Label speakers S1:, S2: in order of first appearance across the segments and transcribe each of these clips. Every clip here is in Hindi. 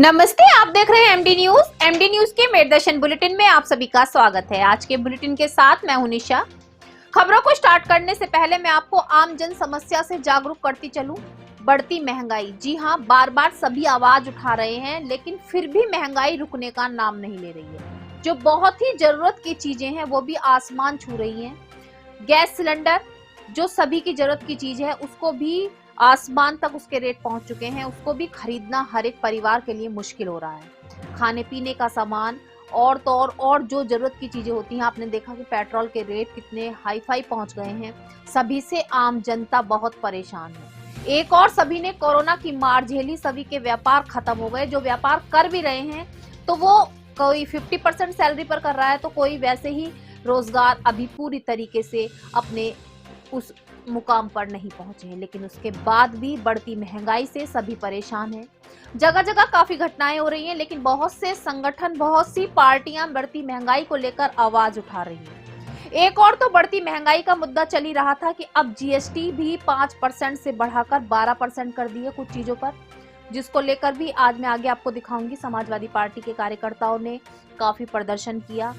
S1: नमस्ते, आप देख रहे हैं एमडी न्यूज। एमडी न्यूज के मेरदर्शन बुलेटिन में आप सभी का स्वागत है। आज के बुलेटिन के साथ मैं हूं निशा। खबरों को स्टार्ट करने से पहले मैं आपको आम जन समस्या से जागरूक करती चलूं। बढ़ती महंगाई, जी हां, बार बार सभी आवाज उठा रहे हैं, लेकिन फिर भी महंगाई रुकने का नाम नहीं ले रही है। जो बहुत ही जरूरत की चीजें हैं वो भी आसमान छू रही है। गैस सिलेंडर जो सभी की जरूरत की चीज है, उसको भी आसमान तक उसके रेट पहुंच चुके हैं। उसको भी खरीदना हर एक परिवार के लिए मुश्किल हो रहा है। खाने पीने का सामान और जो जरूरत की चीजें होती हैं, आपने देखा कि पेट्रोल के रेट कितने हाई फाई पहुंच गए हैं। सभी से आम जनता बहुत परेशान है। एक और सभी ने कोरोना की मार झेली, सभी के व्यापार खत्म हो गए। जो व्यापार कर भी रहे हैं तो वो कोई 50% सैलरी पर कर रहा है, तो कोई वैसे ही रोजगार अभी पूरी तरीके से अपने उस मुकाम पर नहीं पहुंचे हैं। लेकिन उसके बाद भी बढ़ती महंगाई से सभी परेशान हैं। जगह जगह काफी घटनाएं हो रही हैं, लेकिन बहुत से संगठन, बहुत सी पार्टियां बढ़ती महंगाई को लेकर आवाज उठा रही हैं। एक और तो बढ़ती महंगाई का मुद्दा चल ही रहा था कि अब जीएसटी भी 5% से बढ़ाकर 12% कर दी है कुछ चीजों पर, जिसको लेकर भी आज मैं आगे आपको दिखाऊंगी। समाजवादी पार्टी के कार्यकर्ताओं ने काफी प्रदर्शन किया।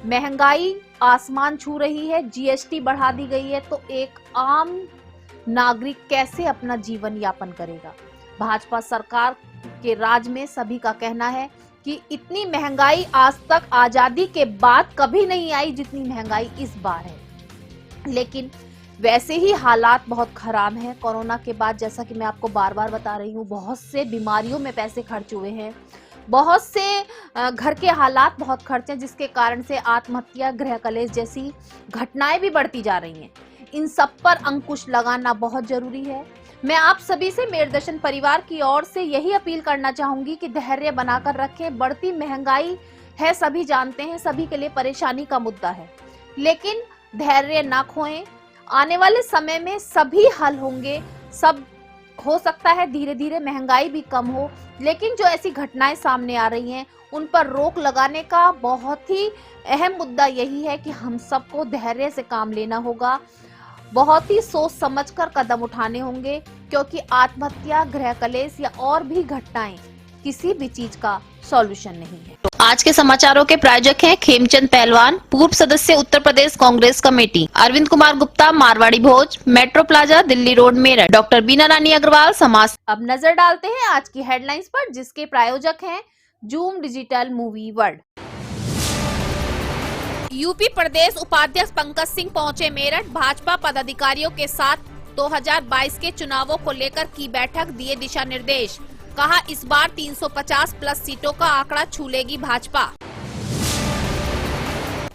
S1: महंगाई आसमान छू रही है, जीएसटी बढ़ा दी गई है, तो एक आम नागरिक कैसे अपना जीवन यापन करेगा। भाजपा सरकार के राज में सभी का कहना है कि इतनी महंगाई आज तक आजादी के बाद कभी नहीं आई जितनी महंगाई इस बार है। लेकिन वैसे ही हालात बहुत खराब हैं। कोरोना के बाद, जैसा कि मैं आपको बार बार बता रही हूँ, बहुत से बीमारियों में पैसे खर्च हुए हैं। बहुत से घर के हालात बहुत खर्च हैं, जिसके कारण से आत्महत्या, गृह कलेश जैसी घटनाएं भी बढ़ती जा रही हैं। इन सब पर अंकुश लगाना बहुत जरूरी है। मैं आप सभी से, मेरदर्शन परिवार की ओर से यही अपील करना चाहूंगी कि धैर्य बनाकर रखें। बढ़ती महंगाई है, सभी जानते हैं, सभी के लिए परेशानी का मुद्दा है, लेकिन धैर्य ना खोएं। आने वाले समय में सभी हल होंगे। सब हो सकता है धीरे धीरे महंगाई भी कम हो, लेकिन जो ऐसी घटनाएं सामने आ रही हैं उन पर रोक लगाने का बहुत ही अहम मुद्दा यही है कि हम सबको धैर्य से काम लेना होगा। बहुत ही सोच समझकर कदम उठाने होंगे, क्योंकि आत्महत्या, गृह कलेश या और भी घटनाएं किसी भी चीज का सॉल्यूशन नहीं है। आज के समाचारों के प्रायोजक हैं खेमचंद पहलवान, पूर्व सदस्य Uttar Pradesh Congress committee, Arvind Kumar Gupta, Marwari Bhoj, metro plaza, Delhi road, Meerut, doctor Bina Rani Agarwal, समाज। अब नजर डालते हैं आज की हेडलाइंस पर, जिसके प्रायोजक हैं Zoom digital movie world. UP प्रदेश उपाध्यक्ष पंकज सिंह पहुंचे मेरठ। भाजपा पदाधिकारियों के साथ 2022 के चुनावों को लेकर की बैठक, दिए दिशा निर्देश। कहा, इस बार 350 प्लस सीटों का आंकड़ा छू लेगी भाजपा।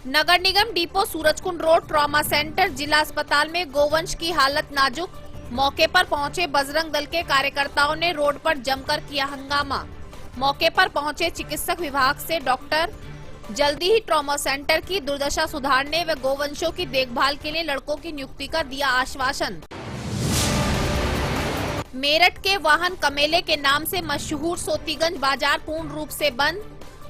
S1: नगर निगम depot, Surajkund road, trauma centre, जिला अस्पताल में गोवंश की हालत नाजुक। मौके पर पहुंचे बजरंग दल के कार्यकर्ताओं ने रोड पर जमकर किया हंगामा। मौके पर पहुंचे चिकित्सक विभाग से डॉक्टर जल्दी ही ट्रॉमा सेंटर की दुर्दशा सुधारने व गोवंशों की देखभाल के लिए लड़कों की नियुक्ति का दिया आश्वासन। मेरठ के वाहन कमेले के नाम से मशहूर सोतीगंज बाजार पूर्ण रूप से बंद।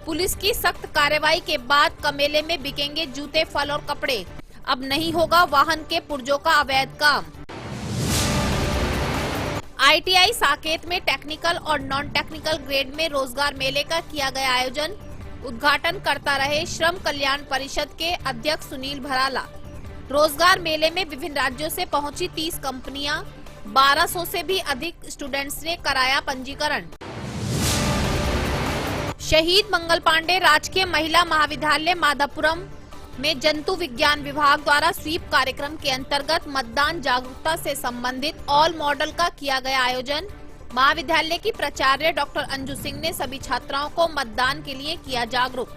S1: पुलिस की सख्त कार्रवाई के बाद कमेले में बिकेंगे जूते, फल और कपड़े। अब नहीं होगा वाहन के पुर्जों का अवैध काम। आईटीआई साकेत में टेक्निकल और नॉन टेक्निकल ग्रेड में रोजगार मेले का किया गया आयोजन। उद्घाटन करता रहे श्रम कल्याण परिषद के अध्यक्ष सुनील भराला। रोजगार मेले में विभिन्न राज्यों से पहुंची 30 कंपनियां, 1200 से भी अधिक स्टूडेंट्स ने कराया पंजीकरण। शहीद मंगल पांडे राजकीय महिला महाविद्यालय माधवपुरम में जंतु विज्ञान विभाग द्वारा स्वीप कार्यक्रम के अंतर्गत मतदान जागरूकता से संबंधित ऑल मॉडल का किया गया आयोजन। महाविद्यालय की प्राचार्य डॉक्टर अंजू सिंह ने सभी छात्राओं को मतदान के लिए किया जागरूक।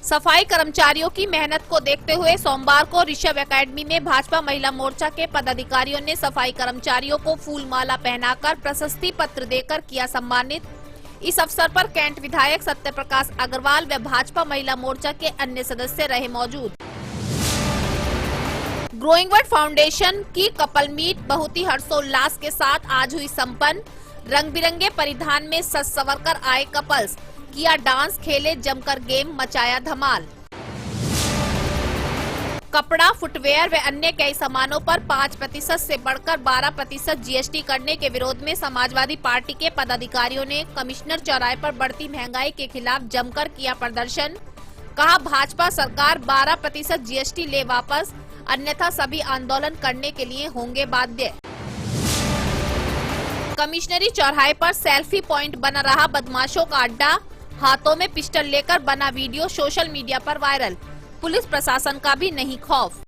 S1: सफाई कर्मचारियों की मेहनत को देखते हुए सोमवार को ऋषभ एकेडमी में भाजपा महिला मोर्चा के पदाधिकारियों ने सफाई कर्मचारियों को फूल माला पहनाकर प्रशस्ति पत्र देकर किया सम्मानित। इस अवसर पर कैंट विधायक सत्य प्रकाश अग्रवाल व भाजपा महिला मोर्चा के अन्य सदस्य रहे मौजूद। ग्रोइंग वर्ड फाउंडेशन की कपल मीट बहुत ही हर्षोल्लास के साथ आज हुई संपन्न। रंग बिरंगे परिधान में सज संवर कर आए कपल्स, किया डांस, खेले जमकर गेम, मचाया धमाल। कपड़ा, फुटवेयर व अन्य कई सामानों पर 5% से बढ़कर 12% जीएसटी करने के विरोध में समाजवादी पार्टी के पदाधिकारियों ने कमिश्नर चौराहे पर बढ़ती महंगाई के खिलाफ जमकर किया प्रदर्शन। कहा, भाजपा सरकार 12% जीएसटी ले वापस, अन्यथा सभी आंदोलन करने के लिए होंगे बाध्य। कमिश्नरी चौराहे पर सेल्फी पॉइंट बना रहा बदमाशों का अड्डा, हाथों में पिस्टल लेकर बना वीडियो सोशल मीडिया पर वायरल। पुलिस प्रशासन का भी नहीं खौफ।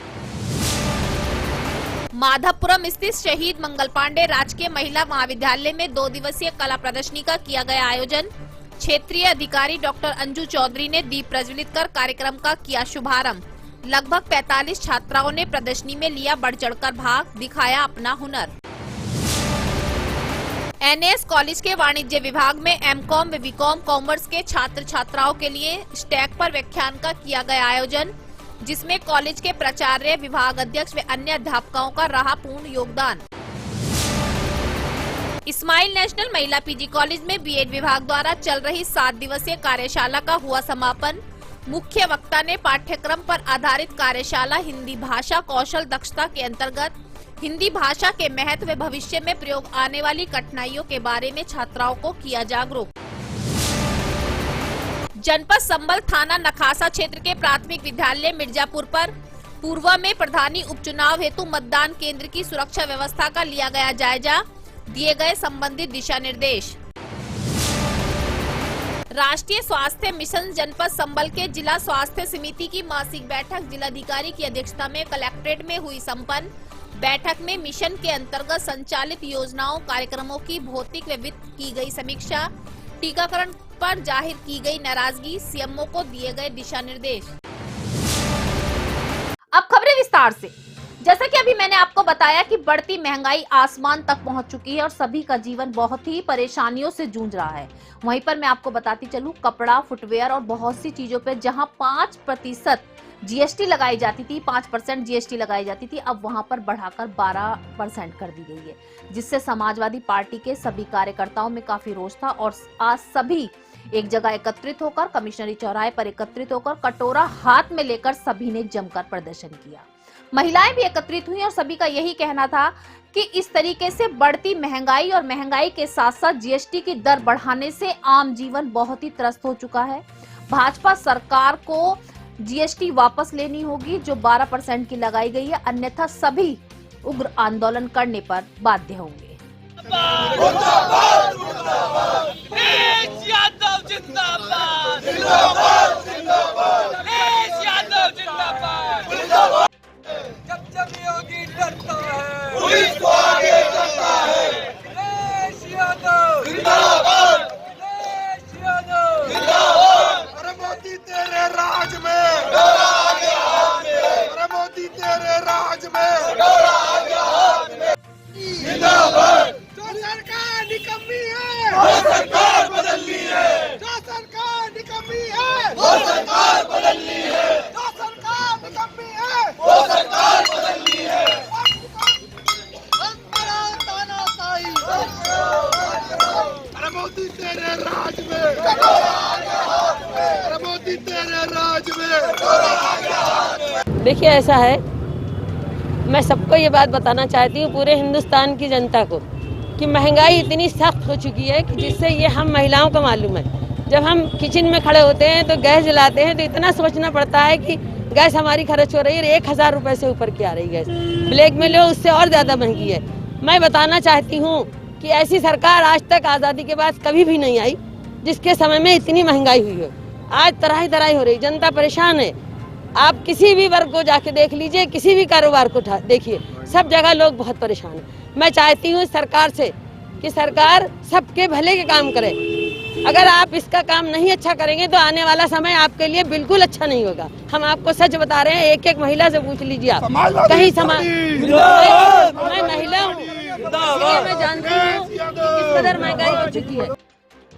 S1: माधवपुरम स्थित शहीद मंगल पांडे राजकीय महिला महाविद्यालय में 2 दिवसीय कला प्रदर्शनी का किया गया आयोजन। क्षेत्रीय अधिकारी डॉक्टर अंजू चौधरी ने दीप प्रज्वलित कर कार्यक्रम का किया शुभारंभ। लगभग 45 छात्राओं ने प्रदर्शनी में लिया बढ़ चढ़कर भाग, दिखाया अपना हुनर। एनएस कॉलेज के वाणिज्य विभाग में एमकॉम व बीकॉम कॉमर्स के छात्र छात्राओं के लिए स्टैक पर व्याख्यान का किया गया आयोजन, जिसमें कॉलेज के प्राचार्य, विभाग अध्यक्ष व अन्य अध्यापकों का रहा पूर्ण योगदान। इस्माइल नेशनल महिला पीजी कॉलेज में बीएड विभाग द्वारा चल रही 7 दिवसीय कार्यशाला का हुआ समापन। मुख्य वक्ता ने पाठ्यक्रम पर आधारित कार्यशाला हिंदी भाषा कौशल दक्षता के अंतर्गत हिंदी भाषा के महत्व व भविष्य में प्रयोग आने वाली कठिनाइयों के बारे में छात्राओं को किया जागरूक। जनपद संबल थाना नखासा क्षेत्र के प्राथमिक विद्यालय मिर्जापुर पर पूर्व में प्रधानी उपचुनाव हेतु मतदान केंद्र की सुरक्षा व्यवस्था का लिया गया जायजा, दिए गए संबंधित दिशा निर्देश। राष्ट्रीय स्वास्थ्य मिशन जनपद संबल के जिला स्वास्थ्य समिति की मासिक बैठक जिलाधिकारी की अध्यक्षता में कलेक्ट्रेट में हुई संपन्न। बैठक में मिशन के अंतर्गत संचालित योजनाओं कार्यक्रमों की भौतिक व वित्त की गई समीक्षा, टीकाकरण पर जाहिर की गई नाराजगी, सीएमओ को दिए गए दिशा निर्देश। अब खबरें विस्तार से। जैसा कि अभी मैंने आपको बताया कि बढ़ती महंगाई आसमान तक पहुंच चुकी है और सभी का जीवन बहुत ही परेशानियों से जूझ रहा है। वहीं पर मैं आपको बताती चलूं, कपड़ा, फुटवेयर और बहुत सी चीजों पे जहां 5% जीएसटी लगाई जाती थी, 5% जीएसटी लगाई जाती थी, अब वहां पर बढ़ाकर 12% कर दी गई है, जिससे समाजवादी पार्टी के सभी कार्यकर्ताओं में काफी रोष था और आज सभी एक जगह एकत्रित होकर कमिश्नरी चौराहे पर एकत्रित होकर कटोरा हाथ में लेकर सभी ने जमकर प्रदर्शन किया। महिलाएं भी एकत्रित हुई और सभी का यही कहना था कि इस तरीके से बढ़ती महंगाई और महंगाई के साथ साथ जीएसटी की दर बढ़ाने से आम जीवन बहुत ही त्रस्त हो चुका है। भाजपा सरकार को जीएसटी वापस लेनी होगी जो 12% की लगाई गई है, अन्यथा सभी उग्र आंदोलन करने पर बाध्य होंगे।
S2: जब योगी डरता है, पुलिस को आगे करता है। अरे मोदी तेरे राज में, अरे मोदी तेरे राज में, जो सरकार निकम्मी है वो सरकार बदलनी है, जो सरकार निकम्मी है वो सरकार बदलनी है, जो सरकार निकम्मी है वो सरकार बदलनी है। अरे मोदी तेरे राज में, अरे मोदी तेरे राज में।
S3: देखिए, ऐसा है, मैं सबको ये बात बताना चाहती हूँ, पूरे हिंदुस्तान की जनता को, कि महंगाई इतनी सख्त हो चुकी है कि जिससे ये हम महिलाओं को मालूम है। जब हम किचन में खड़े होते हैं तो गैस जलाते हैं तो इतना सोचना पड़ता है कि गैस हमारी खर्च हो रही है, 1000 रुपये से ऊपर की आ रही गैस, ब्लैक में लो उससे और ज़्यादा महंगी है। मैं बताना चाहती हूँ कि ऐसी सरकार आज तक आज़ादी के बाद कभी भी नहीं आई जिसके समय में इतनी महंगाई हुई हो। आज तराई तराई हो रही, जनता परेशान है। आप किसी भी वर्ग को जाके देख लीजिए, किसी भी कारोबार को देखिए, सब जगह लोग बहुत परेशान हैं। मैं चाहती हूँ सरकार से कि सरकार सबके भले के काम करे। अगर आप इसका काम नहीं अच्छा करेंगे तो आने वाला समय आपके लिए बिल्कुल अच्छा नहीं होगा। हम आपको सच बता रहे हैं, एक एक महिला से पूछ लीजिए आप, कहीं समाज, मैं महिला हूँ, मैं जानती हूँ किस कदर महंगाई हो चुकी है।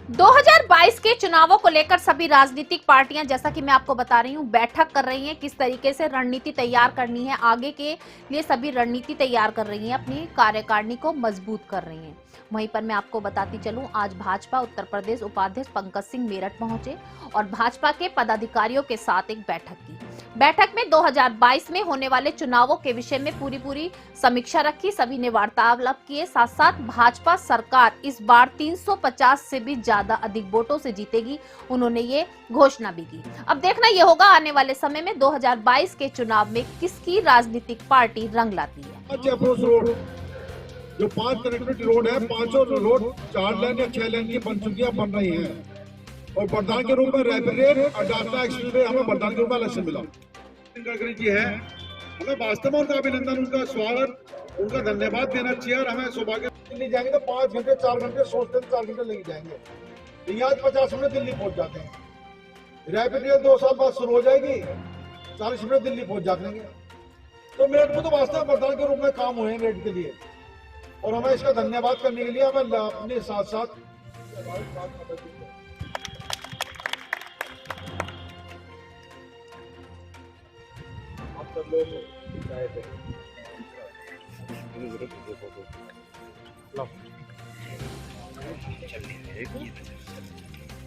S1: 2022 के चुनावों को लेकर सभी राजनीतिक पार्टियां, जैसा कि मैं आपको बता रही हूं, बैठक कर रही हैं, किस तरीके से रणनीति तैयार करनी है, आगे के लिए सभी रणनीति तैयार कर रही हैं, अपनी कार्यकारिणी को मजबूत कर रही हैं। वहीं पर मैं आपको बताती चलूं, आज भाजपा उत्तर प्रदेश उपाध्यक्ष पंकज सिंह मेरठ पहुंचे और भाजपा के पदाधिकारियों के साथ एक बैठक की। बैठक में 2022 में होने वाले चुनावों के विषय में पूरी समीक्षा रखी। सभी ने वार्तालाप किए। साथ साथ भाजपा सरकार इस बार 350 से भी ज्यादा अधिक वोटों से जीतेगी, उन्होंने ये घोषणा भी की। अब देखना ये होगा आने वाले समय में 2022 के चुनाव में किसकी राजनीतिक पार्टी रंग लाती है।
S4: जो 5 कनेक्टिविटी रोड है, 5 रोड 4 लेन या 6 लेन की बन चुकी है, बन रही है। और वरदान के रूप में रैपिड रेल और डाटा एक्सप्रेसवे हमें वरदान के रूप में इलेक्शन मिला। गडकरी जी है, हमें वास्तव में उनका अभिनंदन, उनका स्वागत, उनका धन्यवाद देना चाहिए। और हमें सौभाग्य दिल्ली जाएंगे तो 5 घंटे 4 घंटे सोचते 4 घंटे लेके जाएंगे। यहाँ 50 मिनट दिल्ली पहुंच जाते हैं। रैपिड रेल 2 साल बाद शुरू हो जाएगी, 40 मिनट दिल्ली पहुंच जाते हैं। तो मेरठ में तो वास्तव में वरदान के रूप में काम हुए हैं मेरठ के लिए, और हमें इसका धन्यवाद करने के लिए हमें अपने साथ साथ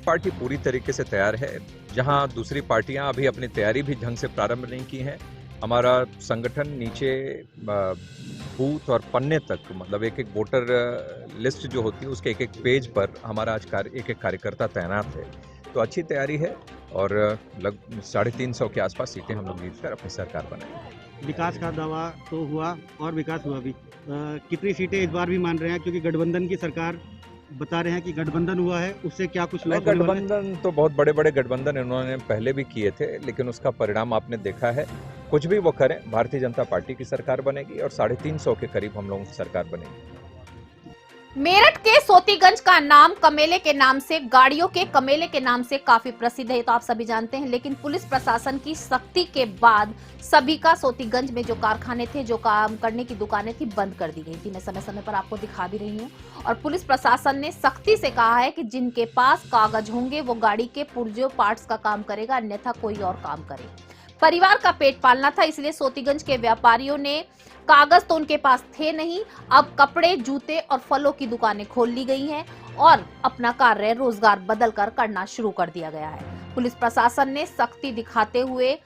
S5: पार्टी पूरी तरीके से तैयार है। जहां दूसरी पार्टियां अभी अपनी तैयारी भी ढंग से प्रारंभ नहीं की हैं, हमारा संगठन नीचे बूथ और पन्ने तक, मतलब एक वोटर लिस्ट जो होती है उसके एक पेज पर हमारा आज एक कार्यकर्ता तैनात है। तो अच्छी तैयारी है और लगभग 350 के आसपास सीटें हम लोग जीतकर अपनी सरकार बनाएंगे।
S6: विकास का दावा तो हुआ और विकास हुआ भी, कितनी सीटें इस बार भी मान रहे हैं, क्योंकि गठबंधन की सरकार बता रहे हैं कि गठबंधन हुआ है, उससे क्या कुछ लोग
S5: गठबंधन तो बहुत बड़े बड़े गठबंधन इन्होंने पहले भी किए थे, लेकिन उसका परिणाम आपने देखा है। कुछ भी वो करें, भारतीय जनता पार्टी की सरकार बनेगी और 350 के करीब हम लोगों की सरकार बनेगी।
S1: मेरठ के सोतीगंज का नाम कमेले के नाम से, गाड़ियों के कमेले के नाम से काफी प्रसिद्ध है, तो आप सभी जानते हैं। लेकिन पुलिस प्रशासन की सख्ती के बाद सभी का सोतीगंज में जो कारखाने थे, जो काम करने की दुकानें थी, बंद कर दी गई थी। मैं समय समय पर आपको दिखा भी रही हूँ। और पुलिस प्रशासन ने सख्ती से कहा है कि जिनके पास कागज होंगे वो गाड़ी के पुर्जों पार्ट्स का काम करेगा, अन्यथा कोई और काम करे। परिवार का पेट पालना था, इसलिए सोतीगंज के व्यापारियों ने, कागज तो उनके पास थे नहीं, अब कपड़े, जूते और फलों की दुकानें खोल ली गई हैं और अपना कार्य रोजगार बदल कर करना शुरू कर दिया गया है। पुलिस प्रशासन ने सख्ती दिखाते हुए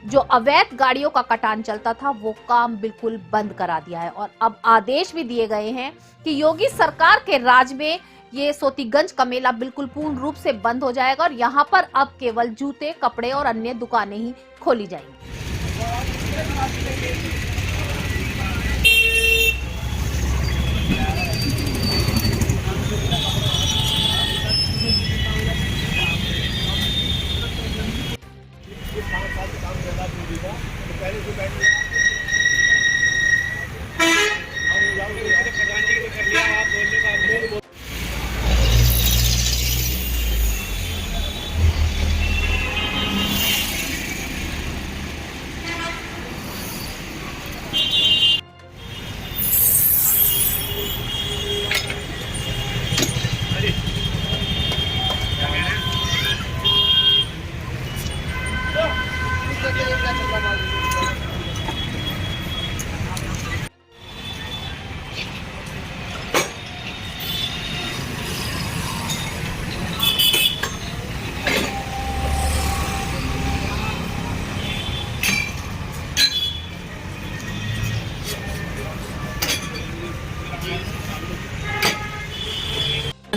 S1: जो अवैध गाड़ियों का कटान चलता था वो काम बिल्कुल बंद करा दिया है। और अब आदेश भी दिए गए हैं कि योगी सरकार के राज में ये सोतीगंज का मेला बिल्कुल पूर्ण रूप से बंद हो जाएगा और यहाँ पर अब केवल जूते, कपड़े और अन्य दुकानें ही खोली जाएंगी।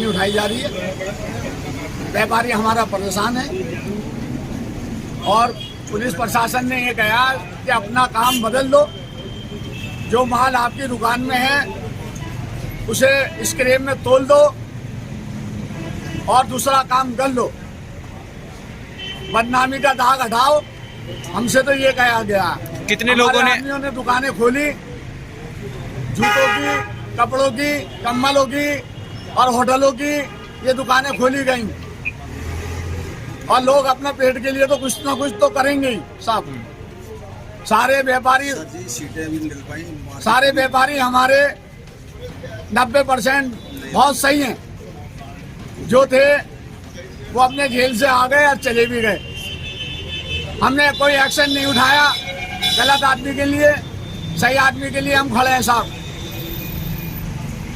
S2: उठाई जा रही है। व्यापारी हमारा परेशान है और पुलिस प्रशासन ने ये कहा कि अपना काम बदल लो, जो माल आपकी दुकान में है उसे स्क्रैप में तोल दो और दूसरा काम कर लो, बदनामी का दाग हटाओ। हमसे तो ये कहा गया।
S7: कितने लोगों
S2: ने दुकानें खोली, जूतों की, कपड़ों की, कम्बलों की और होटलों की ये दुकानें खोली गई और लोग अपने पेट के लिए तो कुछ ना कुछ तो करेंगे ही साहब। सारे व्यापारी हमारे 90% बहुत सही हैं, जो थे वो अपने जेल से आ गए और चले भी गए। हमने कोई एक्शन नहीं उठाया गलत आदमी के लिए, सही आदमी के लिए हम खड़े हैं साहब।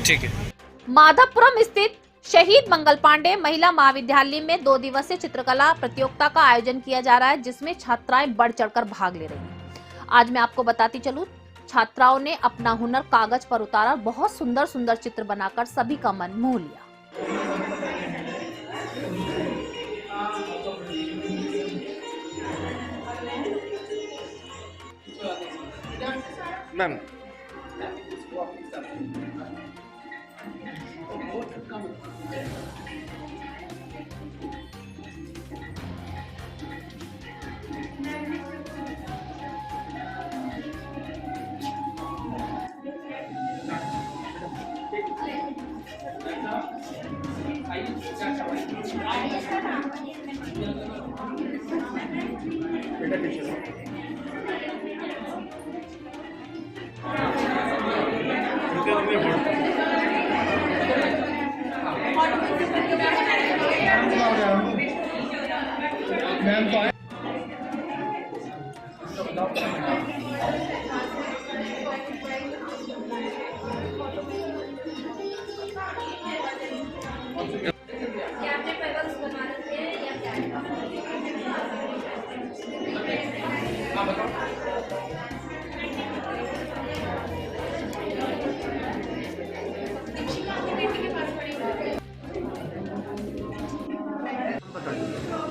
S7: ठीक है।
S1: माधवपुरम स्थित शहीद मंगल पांडे महिला महाविद्यालय में 2 दिवसीय चित्रकला प्रतियोगिता का आयोजन किया जा रहा है, जिसमें छात्राएं बढ़ चढ़कर भाग ले रही हैं। आज मैं आपको बताती चलूं, छात्राओं ने अपना हुनर कागज पर उतारा, बहुत सुंदर सुंदर चित्र बनाकर सभी का मन मोह लिया।
S2: मैम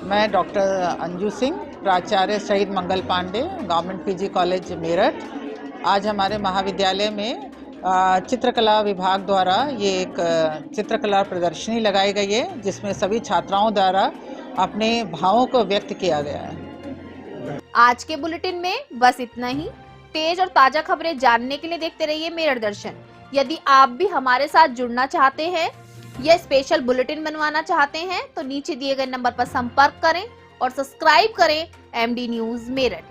S7: मैं डॉक्टर अंजू सिंह, प्राचार्य Shaheed Mangal Pandey, government PG college Meerut. आज हमारे महाविद्यालय में चित्रकला विभाग द्वारा ये एक चित्रकला प्रदर्शनी लगाई गई है, जिसमें सभी छात्राओं द्वारा अपने भावों को व्यक्त किया गया है।
S1: आज के बुलेटिन में बस इतना ही। तेज और ताजा खबरें जानने के लिए देखते रहिए मेरठ दर्शन। यदि आप भी हमारे साथ जुड़ना चाहते हैं या स्पेशल बुलेटिन बनवाना चाहते हैं तो नीचे दिए गए नंबर पर संपर्क करें और सब्सक्राइब करें एमडी न्यूज मेरठ।